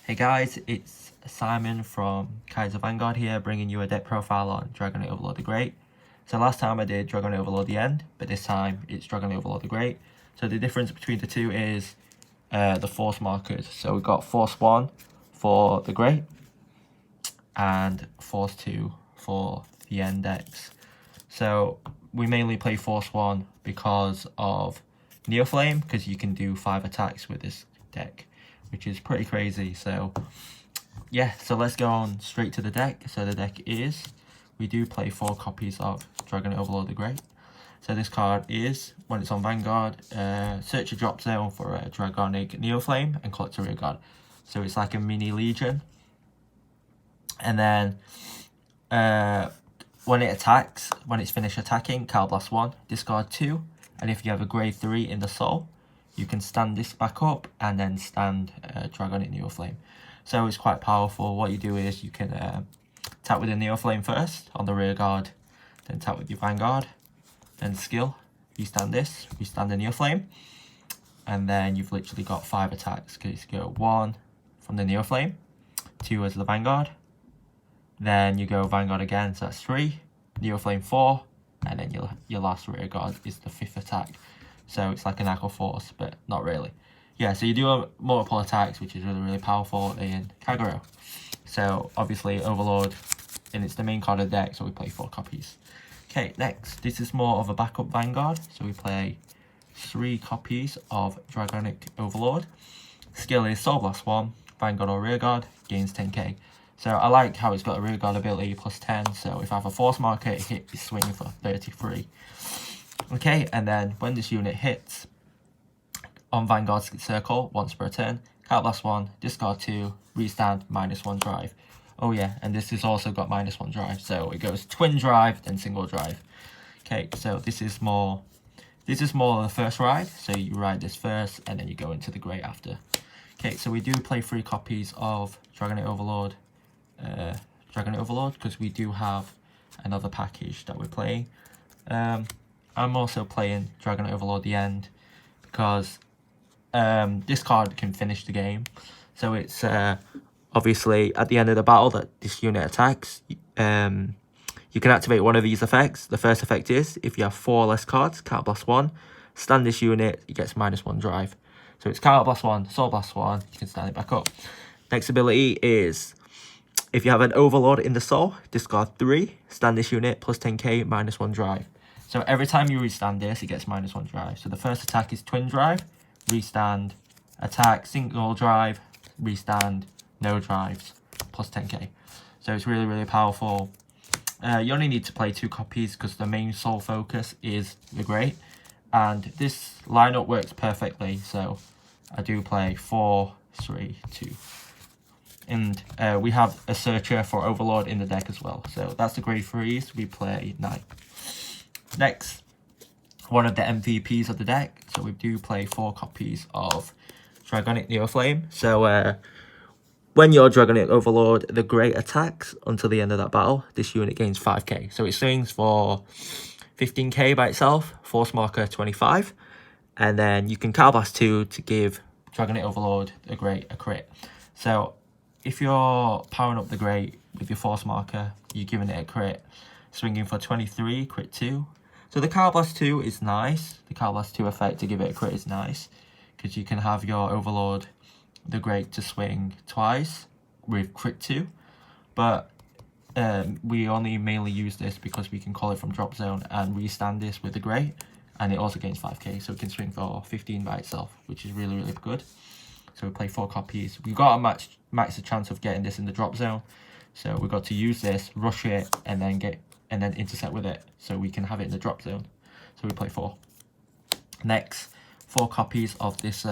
Hey guys, it's Simon from Vanguard here, bringing you a deck profile on Dragonic Overlord the Great. So last time I did Dragonic Overlord the End, but this time it's Dragonic Overlord the Great. So the difference between the two is the force markers. So we've got Force 1 for the Great and Force 2 for the End decks. So we mainly play Force 1 because of Neoflame, because you can do 5 attacks with this deck, which is pretty crazy. So yeah, so let's go on straight to the deck. So the deck is, we do play 4 copies of Dragonic Overlord the Great. So this card is, when it's on Vanguard, search a drop zone for a Dragonic Neoflame and collect a rear guard. So it's like a mini Legion. And then when it attacks, when it's finished attacking, Counterblast 1, discard 2. And if you have a grade 3 in the soul, you can stand this back up and then stand Dragonic Neoflame. So it's quite powerful. What you do is you can tap with the Neoflame first on the rear guard, then tap with your Vanguard, then skill, restand this, restand the Neoflame, and then you've literally got 5 attacks. Because you go 1 from the Neoflame, 2 as the Vanguard, then you go Vanguard again, so that's 3, Neoflame 4, and then your last rear guard is the 5th attack. So it's like an Echo Force, but not really. Yeah, so you do multiple attacks, which is really, really powerful in Kagero. So obviously Overlord, and it's the main card of the deck, so we play 4 copies. Okay, next, this is more of a backup Vanguard. So we play 3 copies of Dragonic Overlord. Skill is Soul Blast 1, Vanguard or Rearguard, gains 10k. So I like how it's got a Rearguard ability plus 10, so if I have a Force marker, it hits swinging for 33. Okay, and then when this unit hits on Vanguard's circle once per turn, Counterblast 1, discard 2, restand, -1 drive. Oh yeah, and this has also got -1 drive, so it goes twin drive, then single drive. Okay, so this is more the first ride, so you ride this first, and then you go into the Great after. Okay, so we do play 3 copies of Dragonic Overlord, because we do have another package that we're playing. I'm also playing Dragonic Overlord the End because this card can finish the game. So it's obviously at the end of the battle that this unit attacks, you can activate one of these effects. The first effect is, if you have 4 less cards, Counterblast 1, stand this unit, it gets -1 drive. So it's Counterblast 1, Soul Blast 1, you can stand it back up. Next ability is, if you have an Overlord in the soul, discard 3, stand this unit, plus 10k, -1 drive. So every time you restand this, it gets -1 drive. So the first attack is twin drive, restand, attack, single drive, restand, no drives, plus 10k. So it's really, really powerful. You only need to play 2 copies because the main soul focus is the Great. And this lineup works perfectly. So I do play 4, 3, 2. And we have a searcher for Overlord in the deck as well. So that's the grade 3s. We play 9. Next, one of the MVPs of the deck. So we do play 4 copies of Dragonic Neoflame. So when your Dragonic Overlord the Great attacks until the end of that battle, this unit gains 5k. So it swings for 15k by itself, Force marker 25. And then you can Counterblast 2 to give Dragonic Overlord the Great a crit. So if you're powering up the Great with your Force marker, you're giving it a crit, swinging for 23, crit 2. So the Counterblast 2 is nice. The Counterblast 2 effect to give it a crit is nice, because you can have your Overlord the Great to swing twice with crit 2. But we only mainly use this because we can call it from drop zone and restand this with the Great, and it also gains 5k, so it can swing for 15 by itself, which is really, really good. So we play 4 copies. We've got a max a chance of getting this in the drop zone. So we've got to use this, rush it, and then intercept with it, so we can have it in the drop zone. So we play 4. Next, 4 copies of this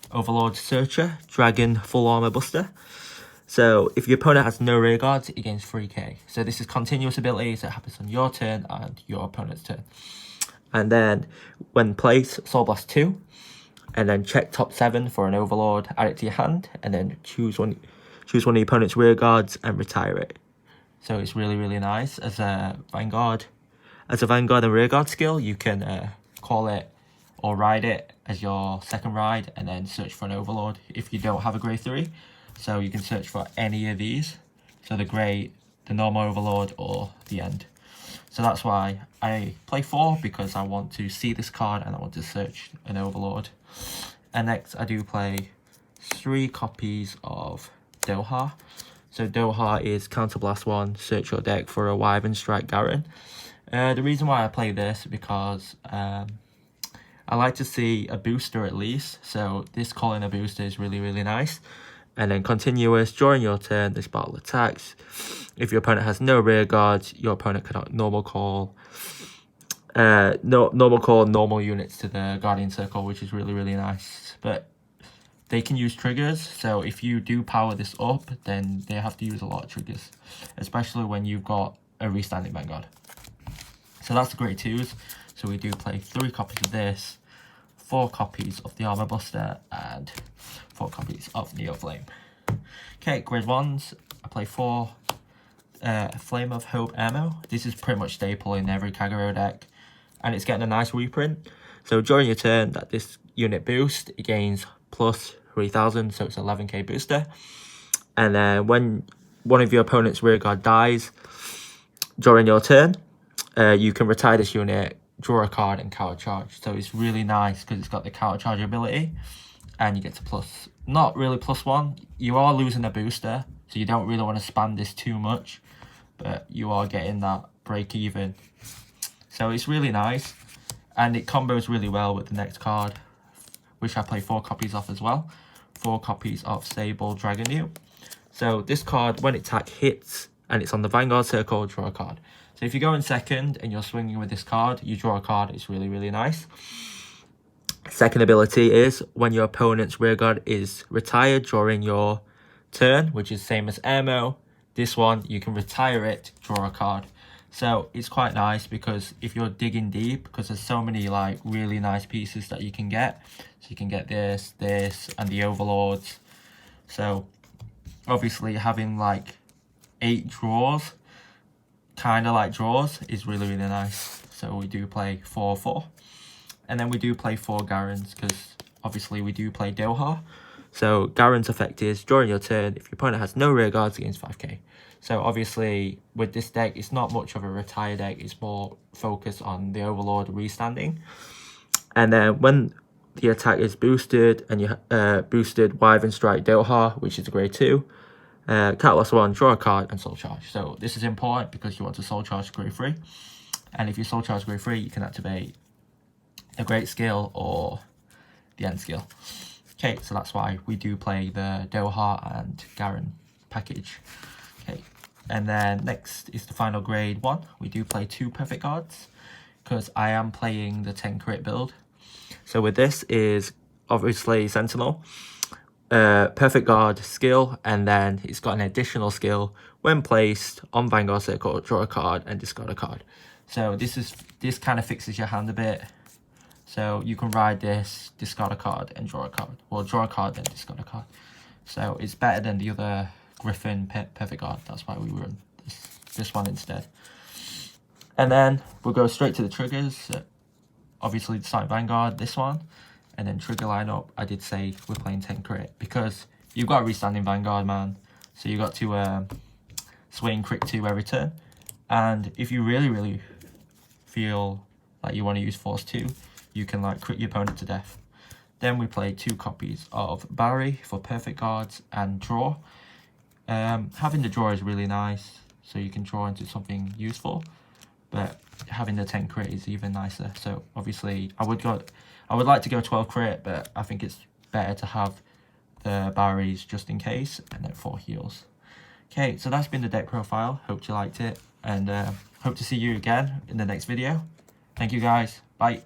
Overlord Searcher, Dragon Full Armor Buster. So if your opponent has no rear guards, it gains 3k. So this is continuous ability, so it happens on your turn and your opponent's turn. And then when placed, Soul Blast 2. And then check top 7 for an Overlord, add it to your hand, and then choose one of your opponent's rear guards and retire it. So it's really, really nice. As a Vanguard and rear guard skill, you can call it or ride it as your second ride, and then search for an Overlord if you don't have a grade 3. So you can search for any of these. So the Great, the normal Overlord, or the End. So that's why I play 4, because I want to see this card and I want to search an Overlord. And next I do play 3 copies of Doha. So Doha is Counterblast 1, search your deck for a Wyvern Strike Garen. The reason why I play this is because I like to see a booster at least. So this calling a booster is really, really nice. And then continuous, during your turn, this battle attacks. If your opponent has no rear guards, your opponent cannot normal call normal units to the Guardian Circle, which is really, really nice. But they can use triggers, so if you do power this up, then they have to use a lot of triggers, especially when you've got a restanding Vanguard. So that's the great twos. So we do play 3 copies of this, 4 copies of the Armor Buster, and 4 copies of Neo Flame. Okay, grade 1s, I play 4 Flame of Hope ammo. This is pretty much staple in every Kagero deck, and it's getting a nice reprint. So during your turn that this unit boosts, it gains plus 3000, so it's 11k booster. And then when one of your opponent's rear guard dies during your turn, you can retire this unit, draw a card, and counter charge. So it's really nice because it's got the counter charge ability, and you get to plus, not really +1. You are losing a booster, so you don't really want to spam this too much, but you are getting that break even. So it's really nice, and it combos really well with the next card, which I play 4 copies of as well. 4 copies of Sable Dragonute. So this card, when attack hits and it's on the Vanguard circle, draw a card. So if you go in second and you're swinging with this card, you draw a card. It's really, really nice. Second ability is when your opponent's rearguard is retired during your turn, which is same as ammo. This one, you can retire it, draw a card. So it's quite nice because if you're digging deep, because there's so many like really nice pieces that you can get. So you can get this, and the Overlords. So obviously having like 8 draws, kind of like draws, is really, really nice. So we do play 4-4. And then we do play 4 Garens, because obviously we do play Doha. So Garen's effect is, during your turn, if your opponent has no rear guards, against 5k. So obviously with this deck, it's not much of a retire deck. It's more focused on the Overlord restanding. And then when the attack is boosted, and you boosted Wyvern Strike Doha, which is a grade 2, Catalyst 1, draw a card, and Soul Charge. So this is important because you want to Soul Charge grade 3. And if you Soul Charge grade 3, you can activate a great skill or the end skill. Okay, so that's why we do play the Doha and Garen package. Okay, and then next is the final grade 1. We do play 2 Perfect Guards because I am playing the 10 crit build. So with this is obviously Sentinel, Perfect Guard skill, and then it's got an additional skill when placed on Vanguard circle, draw a card and discard a card. So this kind of fixes your hand a bit. So you can ride this, discard a card, and draw a card. Well, draw a card, then discard a card. So it's better than the other Griffin Perfect Guard. That's why we run this one instead. And then we'll go straight to the triggers. So obviously, the Silent Vanguard, this one. And then trigger lineup, I did say we're playing 10 crit. Because you've got a restanding Vanguard, man. So you got to swing crit 2 every turn. And if you really, really feel like you want to use Force 2, you can like crit your opponent to death. Then we play 2 copies of Barry for Perfect Guards and draw. Having the draw is really nice, so you can draw into something useful. But having the 10 crit is even nicer. So obviously I would like to go 12 crit, but I think it's better to have the Barrys just in case, and then 4 heals. Okay, so that's been the deck profile. Hope you liked it, and hope to see you again in the next video. Thank you guys. Bye.